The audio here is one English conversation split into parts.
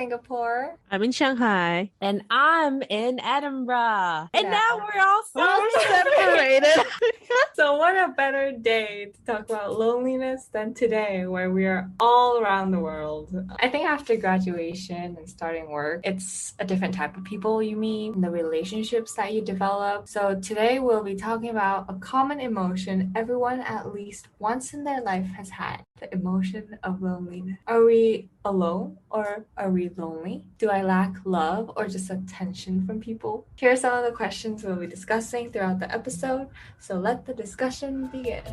Singapore. I'm in Shanghai. And I'm in Edinburgh. And now we're all separated. So what a better day to talk about loneliness than today, where we are all around the world. I think after graduation and starting work, it's a different type of people you meet, and the relationships that you develop. So today we'll be talking about a common emotion everyone at least once in their life has had, the emotion of loneliness. Are we alone or are we lonely? Do I lack love or just attention from people? Here are some of the questions we'll be discussing throughout the episode, so let the discussion begin.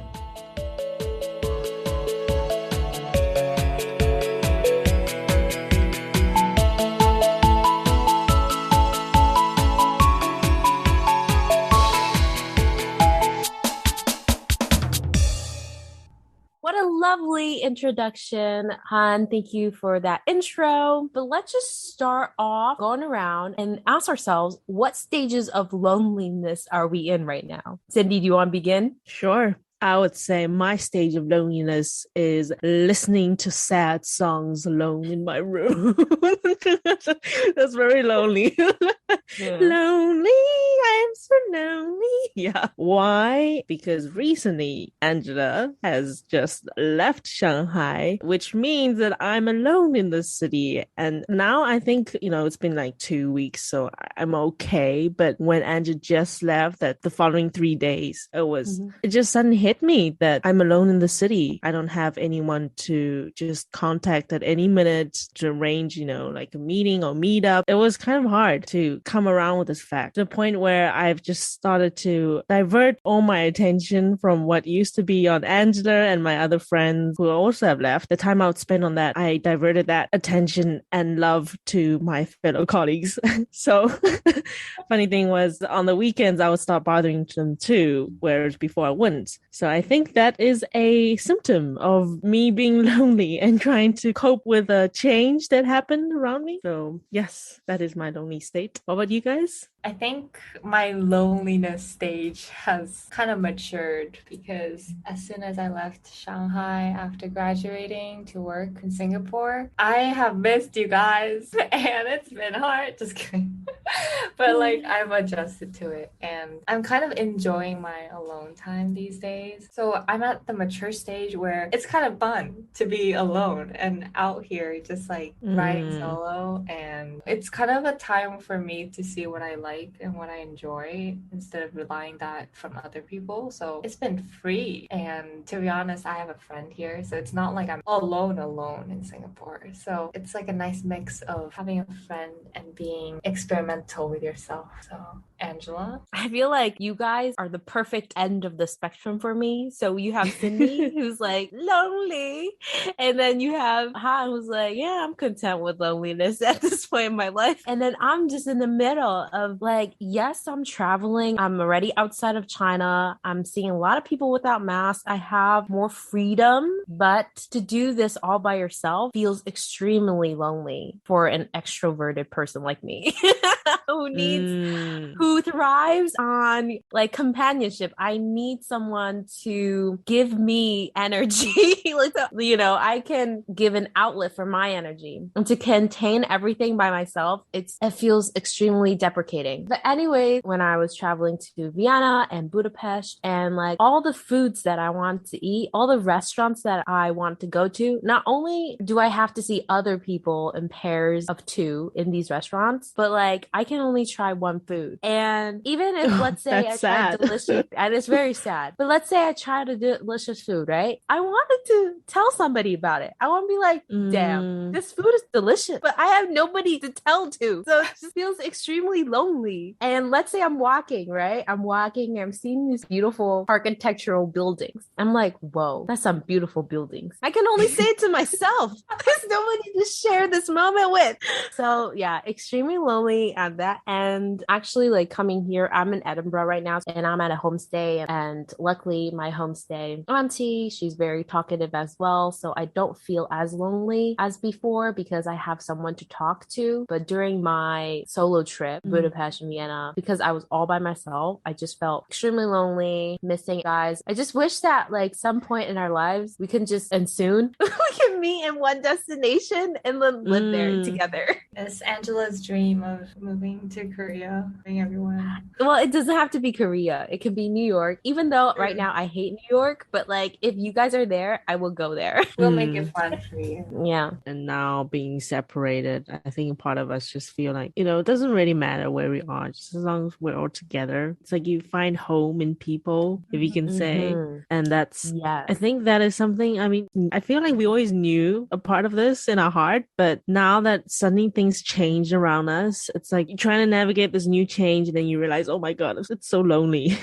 What a lovely introduction, Han. Thank you for that intro. But let's just start off going around and ask ourselves, what stages of loneliness are we in right now? Cindy, do you want to begin? Sure. I would say my stage of loneliness is listening to sad songs alone in my room. That's very lonely. Yeah. Lonely, I'm so lonely. Yeah. Why? Because recently Angela has just left Shanghai, which means that I'm alone in the city. And now I think, it's been like 2 weeks, so I'm okay. But when Angela just left, that the following 3 days, it just suddenly hit me that I'm alone in the city. I don't have anyone to just contact at any minute to arrange, like a meeting or meet up. It was kind of hard to come around with this fact, to the point where I've just started to divert all my attention from what used to be on Angela and my other friends who also have left. The time I would spend on that, I diverted that attention and love to my fellow colleagues. So funny thing was, on the weekends, I would start bothering them too, whereas before I wouldn't. So I think that is a symptom of me being lonely and trying to cope with a change that happened around me. So yes, that is my lonely state. What about you guys? I think my loneliness stage has kind of matured because as soon as I left Shanghai after graduating to work in Singapore, I have missed you guys and it's been hard. Just kidding. But I've adjusted to it and I'm kind of enjoying my alone time these days. So I'm at the mature stage where it's kind of fun to be alone and out here just riding solo, and it's kind of a time for me to see what I like and what I enjoy instead of relying that from other people. So it's been free, and to be honest, I have a friend here, so it's not like I'm alone in Singapore. So it's like a nice mix of having a friend and being experimental with yourself. So Angela? I feel like you guys are the perfect end of the spectrum for me. So you have Cindy who's lonely, and then you have Han who's yeah, I'm content with loneliness at this point in my life. And then I'm just in the middle of yes, I'm traveling. I'm already outside of China. I'm seeing a lot of people without masks. I have more freedom, but to do this all by yourself feels extremely lonely for an extroverted person like me. Who thrives on companionship. I need someone to give me energy. I can give an outlet for my energy, and to contain everything by myself, it feels extremely deprecating. But anyway, when I was traveling to Vienna and Budapest, and all the foods that I want to eat, all the restaurants that I want to go to, not only do I have to see other people in pairs of 2 in these restaurants, but I can only try one food. And even if, let's say, I tried delicious, and it's very sad, but let's say I tried a delicious food, right? I wanted to tell somebody about it. I want to be damn, this food is delicious, but I have nobody to tell to. So it just feels extremely lonely. And let's say I'm walking, right? I'm seeing these beautiful architectural buildings. I'm whoa, that's some beautiful buildings. I can only say it to myself. There's nobody to share this moment with. So yeah, extremely lonely at that end. Actually, coming here, I'm in Edinburgh right now, and I'm at a homestay, and luckily my homestay auntie, she's very talkative as well, so I don't feel as lonely as before because I have someone to talk to. But during my solo trip, Budapest and Vienna, because I was all by myself, I just felt extremely lonely, missing guys. I just wish that some point in our lives we can just, and soon we can meet in one destination and then live there together. It's Angela's dream of moving to Korea, bring everyone. Well, it doesn't have to be Korea. It can be New York. Even though right now I hate New York, but like if you guys are there, I will go there. We'll make it fun for you. Yeah. And now being separated, I think part of us just feel like, it doesn't really matter where we are, just as long as we're all together. It's like you find home in people, if you can say. And that's, I think that is something, I mean, I feel like we always knew a part of this in our heart, but now that suddenly things change around us, it's like you're trying to navigate this new change and then you realize, oh my God, it's so lonely.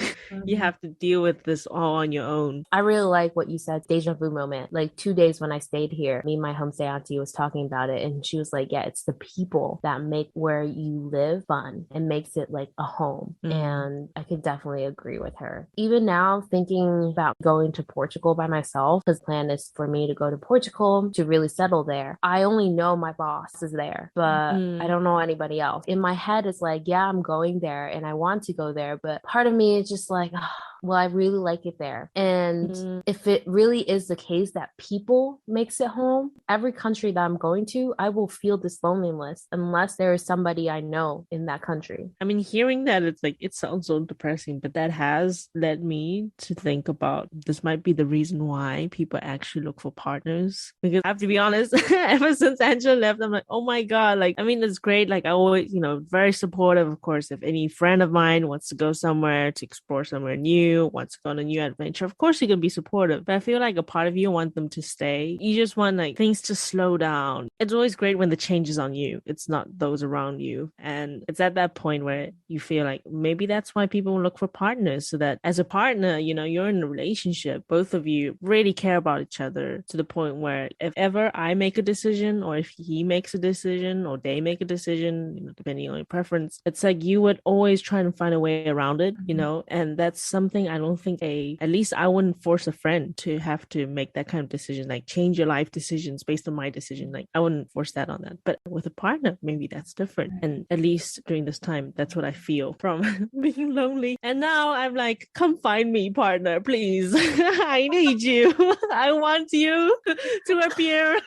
You have to deal with this all on your own. I really like what you said, deja vu moment. Like 2 days when I stayed here, me and my homestay auntie was talking about it, and she was like, yeah, it's the people that make where you live fun and makes it like a home. And I could definitely agree with her. Even now, thinking about going to Portugal by myself, because the plan is for me to go to Portugal to really settle there. I only know my boss is there, but I don't know anybody else. In my head, it's like, yeah, I'm going there and I want to go there, but part of me is just like, oh, well, I really like it there. And if it really is the case that people makes it home, every country that I'm going to, I will feel this loneliness unless there is somebody I know in that country. I mean, hearing that, it's like, it sounds so depressing, but that has led me to think about this might be the reason why people actually look for partners. Because I have to be honest, ever since Angela left, I'm like, oh my God, like, I mean, it's great. Like, I always, very supportive, of course, if any friend of mine wants to go somewhere to explore somewhere new, wants to go on a new adventure, of course you can be supportive, but I feel like a part of you want them to stay. You just want like things to slow down. It's always great when the change is on you, it's not those around you. And it's at that point where you feel like maybe that's why people look for partners, so that as a partner, you're in a relationship, both of you really care about each other, to the point where if ever I make a decision, or if he makes a decision, or they make a decision, depending on your preference, it's like you would always try and find a way around it, and that's something I don't think at least I wouldn't force a friend to have to make that kind of decision, like change your life decisions based on my decision. Like I wouldn't force that on that. But with a partner, maybe that's different. And at least during this time, that's what I feel from being lonely. And now I'm like, come find me, partner, please. I need you. I want you to appear.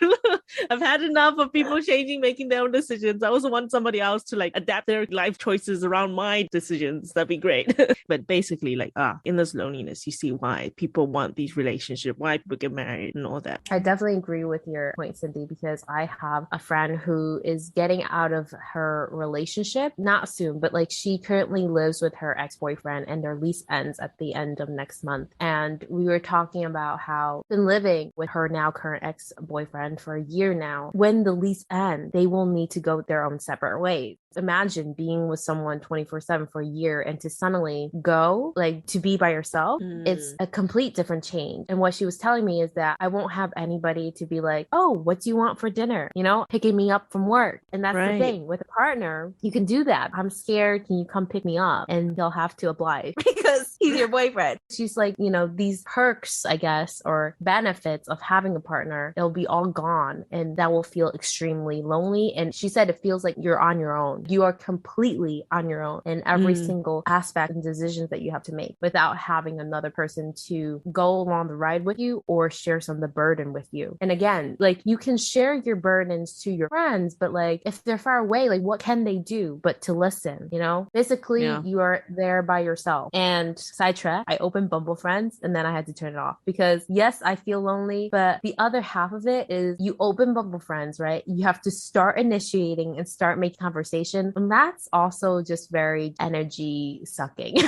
I've had enough of people making their own decisions. I also want somebody else to like adapt their life choices around my decisions. That'd be great. But basically, like, in this loneliness, you see why people want these relationships, why people get married and all that. I definitely agree with your point, Cindy, because I have a friend who is getting out of her relationship, not soon, but like she currently lives with her ex-boyfriend and their lease ends at the end of next month. And we were talking about how been living with her now current ex-boyfriend for a year now. When the lease ends, they will need to go their own separate ways. Imagine being with someone 24/7 for a year and to suddenly go, like to be by yourself. It's a complete different change. And what she was telling me is that I won't have anybody to be like, oh, what do you want for dinner? Picking me up from work. And that's the thing. With a partner, you can do that. I'm scared. Can you come pick me up? And they'll have to oblige because he's your boyfriend. She's like, these perks, I guess, or benefits of having a partner, they'll be all gone. And that will feel extremely lonely. And she said it feels like you're on your own. You are completely on your own in every single aspect and decisions that you have to make without having another person to go along the ride with you or share some of the burden with you. And again, like you can share your burdens to your friends, but like if they're far away, like what can they do but to listen, Basically, you are there by yourself. And sidetrack, I opened Bumble Friends and then I had to turn it off because yes, I feel lonely, but the other half of it is you open Bumble Friends, right? You have to start initiating and start making conversation. And that's also just very energy sucking.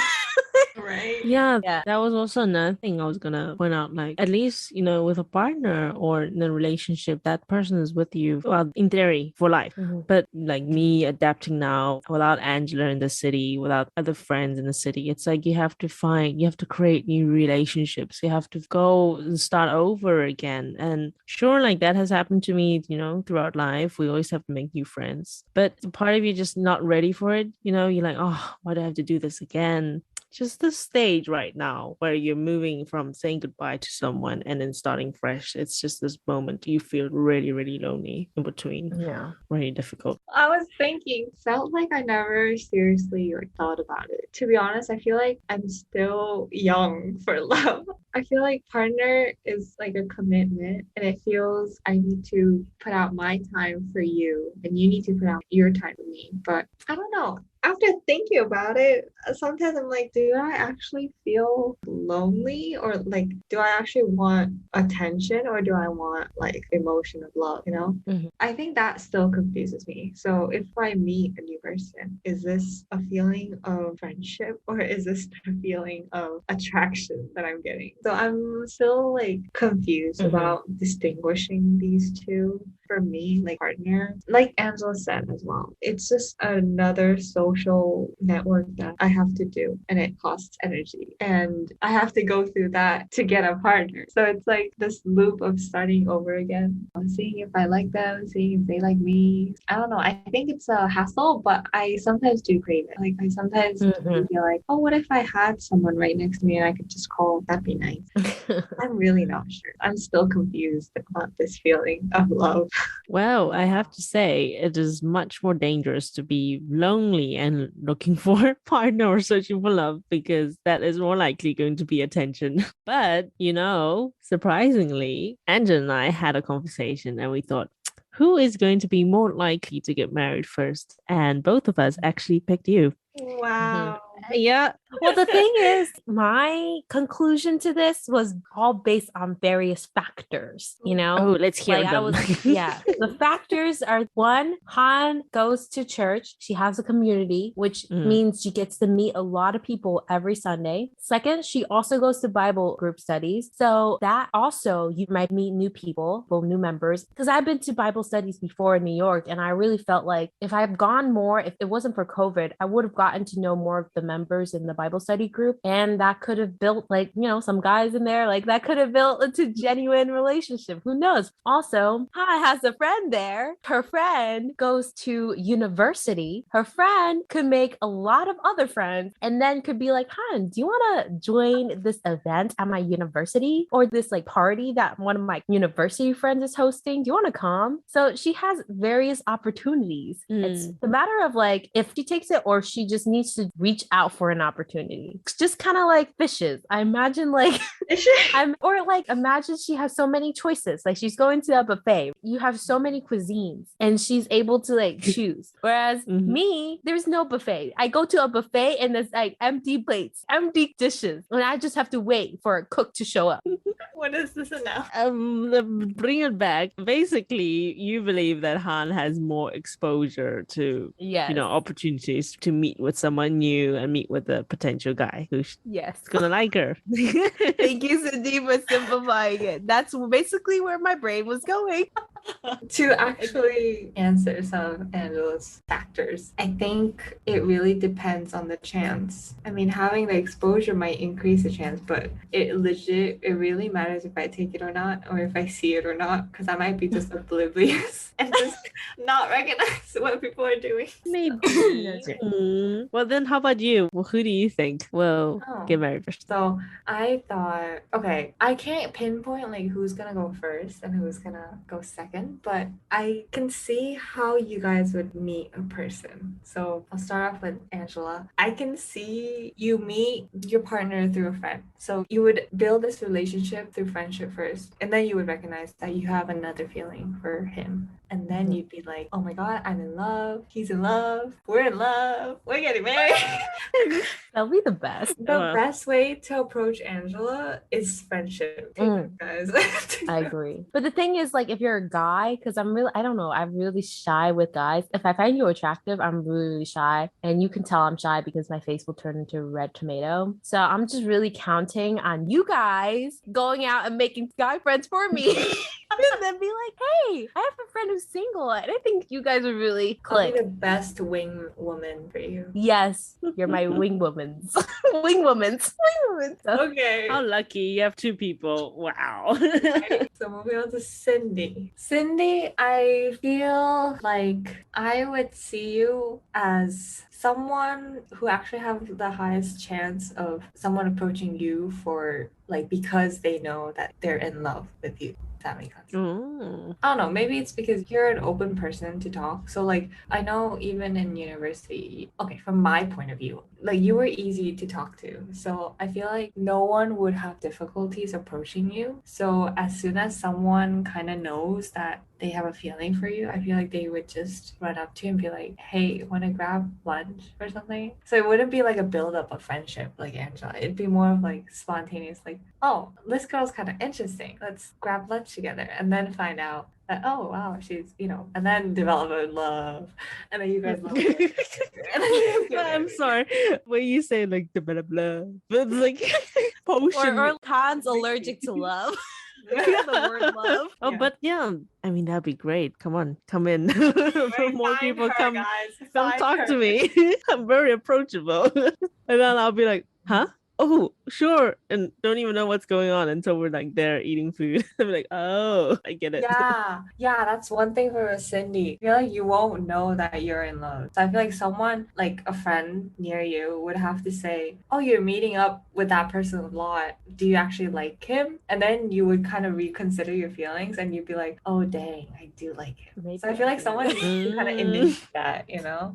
Right. Yeah, that was also another thing I was gonna point out. Like, at least, with a partner or in a relationship, that person is with you, well, in theory, for life. But like me adapting now without Angela in the city, without other friends in the city, it's like you have to create new relationships. You have to go and start over again. And sure, like that has happened to me, throughout life. We always have to make new friends. But part of you just not ready for it. You're like, oh, why do I have to do this again? just the stage right now where you're moving from saying goodbye to someone and then starting fresh. It's just this moment you feel really, really lonely in between. Yeah. Really difficult. I was thinking, felt like I never seriously like thought about it. To be honest, I feel like I'm still young for love. I feel like partner is like a commitment and it feels I need to put out my time for you and you need to put out your time for me. But I don't know. After thinking about it, sometimes I'm like, do I actually feel lonely or like, do I actually want attention or do I want like emotion of love, you know? Mhm. I think that still confuses me. So if I meet a new person, is this a feeling of friendship or is this a feeling of attraction that I'm getting? So I'm still like confused about distinguishing these two. For me, like partner, like Angela said as well, it's just another social network that I have to do and it costs energy. And I have to go through that to get a partner. So it's like this loop of starting over again. I'm seeing if I like them, seeing if they like me. I don't know. I think it's a hassle, but I sometimes do crave it. Like I sometimes do feel like, oh, what if I had someone right next to me and I could just call? That'd be nice. I'm really not sure. I'm still confused about this feeling of love. Well, I have to say, it is much more dangerous to be lonely and looking for a partner or searching for love because that is more likely going to be attention. But, surprisingly, Angela and I had a conversation and we thought, who is going to be more likely to get married first? And both of us actually picked you. Wow. Yeah. Well, the thing is, my conclusion to this was all based on various factors, you know? Oh, let's hear Like them. the factors are one, Han goes to church. She has a community, which means she gets to meet a lot of people every Sunday. Second, she also goes to Bible group studies. So that also, you might meet new people, well, new members. Because I've been to Bible studies before in New York, and I really felt like if I had gone more, if it wasn't for COVID, I would have gotten to know more of the members in the Bible study group. And that could have built some guys in there, like that could have built into genuine relationship. Who knows? Also, Ha has a friend there. Her friend goes to university. Her friend could make a lot of other friends and then could be like, Han, do you want to join this event at my university or this like party that one of my university friends is hosting? Do you want to come? So she has various opportunities. It's a matter of like if she takes it or if she just needs to reach out for an opportunity. It's just kind of like fishes. I imagine like imagine she has so many choices. Like she's going to a buffet. You have so many cuisines and she's able to like choose. Whereas me, there's no buffet. I go to a buffet and there's like empty plates, empty dishes. And I just have to wait for a cook to show up. What is this now? Bring it back. Basically, you believe that Han has more exposure to opportunities to meet with someone new and meet with a potential guy who's gonna like her. Thank you, Cindy, for simplifying it. That's basically where my brain was going. To actually answer some of Angela's factors, I think it really depends on the chance. I mean, having the exposure might increase the chance, but it really matters if I take it or not, or if I see it or not, because I might be just oblivious and just not recognize what people are doing. Maybe. Well, then how about you? Well, who do you think will get married first? So I thought, okay, I can't pinpoint like who's gonna go first and who's gonna go second, but I can see how you guys would meet a person. So I'll start off with Angela. I can see you meet your partner through a friend. So you would build this relationship through friendship first, and then you would recognize that you have another feeling for him. And then you'd be like, oh my God, I'm in love. He's in love. We're in love. We're getting married. That'll be the best. The best way to approach Angela is friendship, guys. I agree. But the thing is, like, if you're a guy, because I'm really shy with guys. If I find you attractive, I'm really shy. And you can tell I'm shy because my face will turn into a red tomato. So I'm just really counting on you guys going out and making guy friends for me. And then be like, hey, I have a friend who's single. And I think you guys would really click. I'll be the best wing woman for you. Yes, you're my wing womans. Wing womans. Okay. How lucky you have two people. Wow. Right. So moving on to Cindy. Cindy, I feel like I would see you as someone who actually have the highest chance of someone approaching you for like because they know that they're in love with you. If that makes sense. Oh. I don't know, maybe it's because you're an open person to talk. So like I know even in university, okay, from my point of view, like you were easy to talk to. So I feel like no one would have difficulties approaching you. So as soon as someone kind of knows that they have a feeling for you, I feel like they would just run up to you and be like, "Hey, want to grab lunch or something?" So it wouldn't be like a build-up of friendship like Angela. It'd be more of like spontaneous, like, "Oh, this girl's kind of interesting. Let's grab lunch together," and then find out that, oh wow, she's, and then develop a love, and then you guys love each other, and then you get I'm married. sorry. When you say like the blah blah, but it's like potion. Or Khan's allergic to love. The word love. Oh, Yeah. but yeah, I mean that'd be great. Come on, come in. Wait, More find people her, come guys. come Find talk her. to me. I'm very approachable. And then I'll be like, huh? Oh, sure. And don't even know what's going on until we're like there eating food. I'm like, oh, I get it. Yeah, that's one thing for Cindy. I feel like you won't know that you're in love. So I feel like someone, like a friend near you, would have to say, "Oh, you're meeting up with that person a lot. Do you actually like him?" And then you would kind of reconsider your feelings, and you'd be like, "Oh, dang, I do like him." Maybe So I feel I like do. someone needs to kind of initiate that.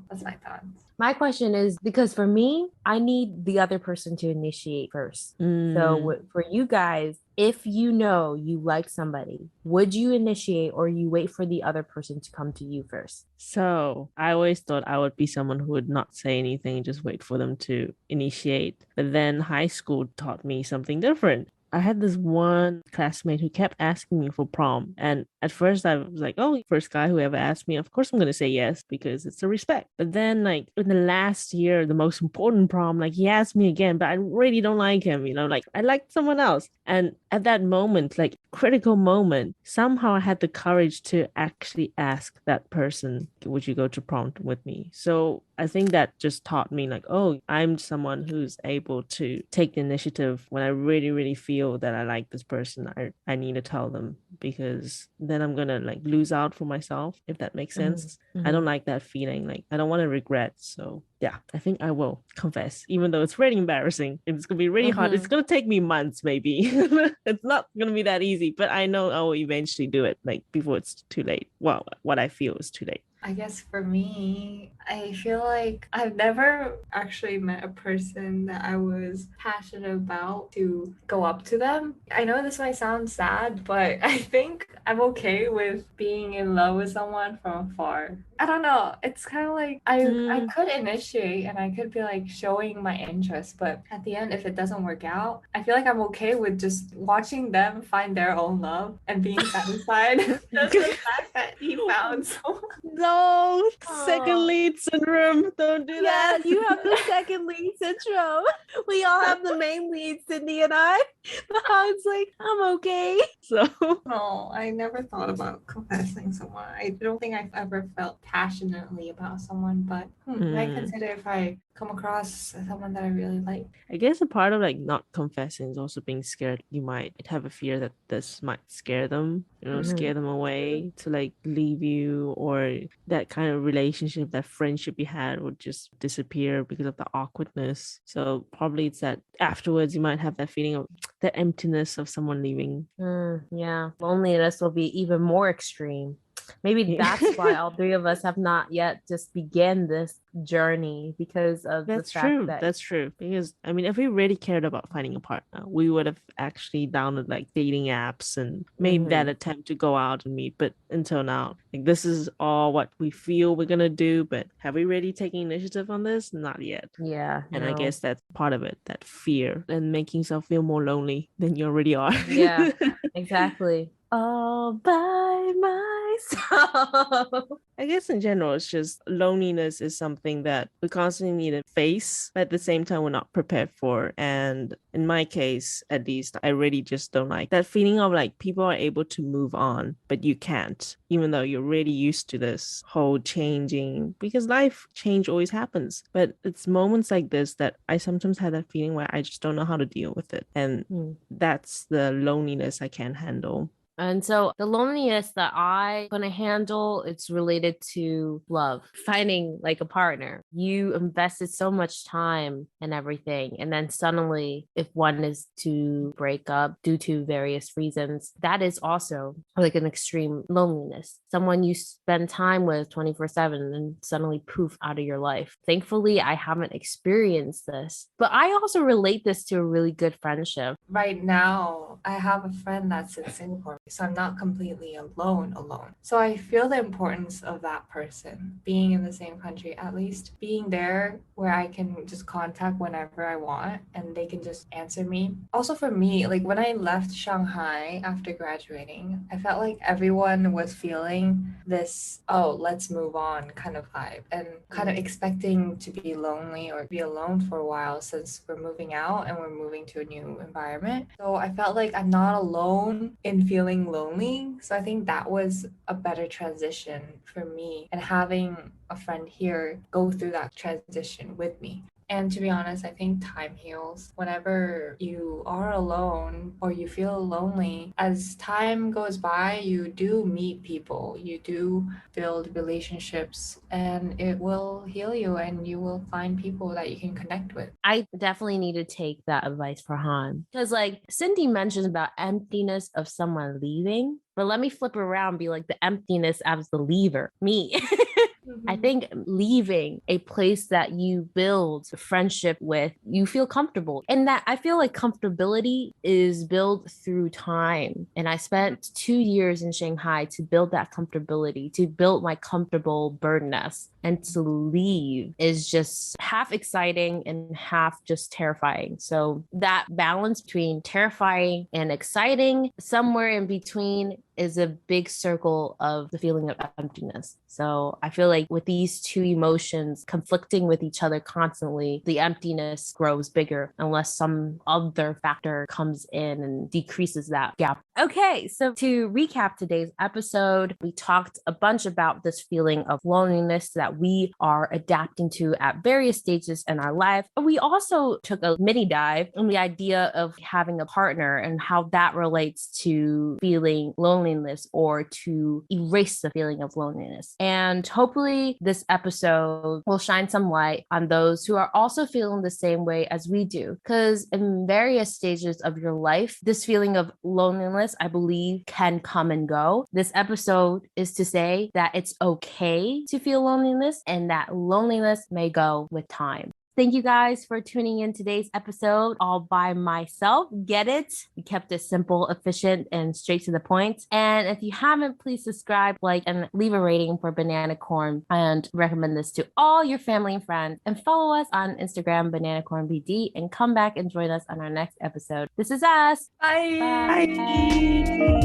That's my thoughts. My question is because for me, I need the other person to initiate first. Mm. So for you guys, if you know you like somebody, would you initiate or you wait for the other person to come to you first? So I always thought I would be someone who would not say anything, just wait for them to initiate. But then high school taught me something different. I had this one classmate who kept asking me for prom. And at first I was like, oh, first guy who ever asked me, of course I'm gonna say yes because it's a respect. But then like in the last year, the most important prom, like he asked me again, but I really don't like him, like I liked someone else. And at that moment, like critical moment, somehow I had the courage to actually ask that person, would you go to prom with me? So I think that just taught me like, oh, I'm someone who's able to take the initiative when I really, really feel that I like this person. I need to tell them because then I'm gonna like lose out for myself, if that makes sense. I don't like that feeling. Like I don't want to regret. So yeah, I think I will confess, even though it's really embarrassing. It's gonna be really hard. It's gonna take me months, maybe. It's not gonna be that easy, but I know I will eventually do it, like before it's too late. Well, what I feel is too late. I guess for me, I feel like I've never actually met a person that I was passionate about to go up to them. I know this might sound sad, but I think I'm okay with being in love with someone from afar. I don't know. It's kind of like I could initiate and I could be like showing my interest, but at the end, if it doesn't work out, I feel like I'm okay with just watching them find their own love and being satisfied. Just the fact that he found someone. No, second Oh. lead syndrome. Don't do Yeah, that. you have the second lead syndrome. We all have the main lead, Cindy and I. But it's like, I'm okay. So No, I never thought about confessing someone. I don't think I've ever felt passionately about someone, but I consider if I come across someone that I really like. I guess a part of like not confessing is also being scared. You might have a fear that this might scare them, scare them away to like leave you, or that kind of relationship, that friendship you had would just disappear because of the awkwardness. So probably it's that afterwards you might have that feeling of the emptiness of someone leaving. Yeah, loneliness will be even more extreme. Maybe that's why all three of us have not yet just began this journey because of the That's fact true. that That's true. Because I mean, if we really cared about finding a partner, we would have actually downloaded like dating apps and made that attempt to go out and meet. But until now, like this is all what we feel we're gonna do. But have we really taken initiative on this? Not yet. yeah, And I no. guess that's part of it, that fear and making yourself feel more lonely than you already are. Yeah, exactly. All by myself. I guess in general, it's just loneliness is something that we constantly need to face, but at the same time, we're not prepared for. And in my case, at least, I really just don't like that feeling of like people are able to move on, but you can't, even though you're really used to this whole changing, because life change always happens. But it's moments like this that I sometimes have that feeling where I just don't know how to deal with it. And that's the loneliness I can't handle. And so the loneliness that I gonna handle, it's related to love, finding like a partner. You invested so much time and everything. And then suddenly, if one is to break up due to various reasons, that is also like an extreme loneliness. Someone you spend time with 24/7 and suddenly poof out of your life. Thankfully, I haven't experienced this, but I also relate this to a really good friendship. Right now, I have a friend that's in Singapore, so I'm not completely alone. So I feel the importance of that person being in the same country, at least being there where I can just contact whenever I want and they can just answer me. Also for me, like when I left Shanghai after graduating, I felt like everyone was feeling this, oh, let's move on kind of vibe and kind of expecting to be lonely or be alone for a while since we're moving out and we're moving to a new environment. So I felt like I'm not alone in feeling lonely. So I think that was a better transition for me and having a friend here go through that transition with me. And to be honest, I think time heals. Whenever you are alone or you feel lonely, as time goes by, you do meet people, you do build relationships, and it will heal you and you will find people that you can connect with. I definitely need to take that advice for Han. Because, like, Cindy mentioned about emptiness of someone leaving, but let me flip it around and be like the emptiness as the leaver, me. I think leaving a place that you build a friendship with, you feel comfortable. And that I feel like comfortability is built through time. And I spent 2 years in Shanghai to build that comfortability, to build my comfortable bird nest. And to leave is just half exciting and half just terrifying. So that balance between terrifying and exciting, somewhere in between, is a big circle of the feeling of emptiness. So I feel like with these two emotions conflicting with each other constantly, the emptiness grows bigger unless some other factor comes in and decreases that gap. Okay, so to recap today's episode, we talked a bunch about this feeling of loneliness that we are adapting to at various stages in our life. And we also took a mini dive on the idea of having a partner and how that relates to feeling loneliness or to erase the feeling of loneliness. And hopefully, this episode will shine some light on those who are also feeling the same way as we do. Because in various stages of your life, this feeling of loneliness, I believe, can come and go. This episode is to say that it's okay to feel loneliness and that loneliness may go with time. Thank you guys for tuning in today's episode all by myself. Get it? We kept it simple, efficient, and straight to the point. And if you haven't, please subscribe, like, and leave a rating for Banana Corn and recommend this to all your family and friends. And follow us on Instagram, Banana Corn BD, and come back and join us on our next episode. This is us. Bye. Bye.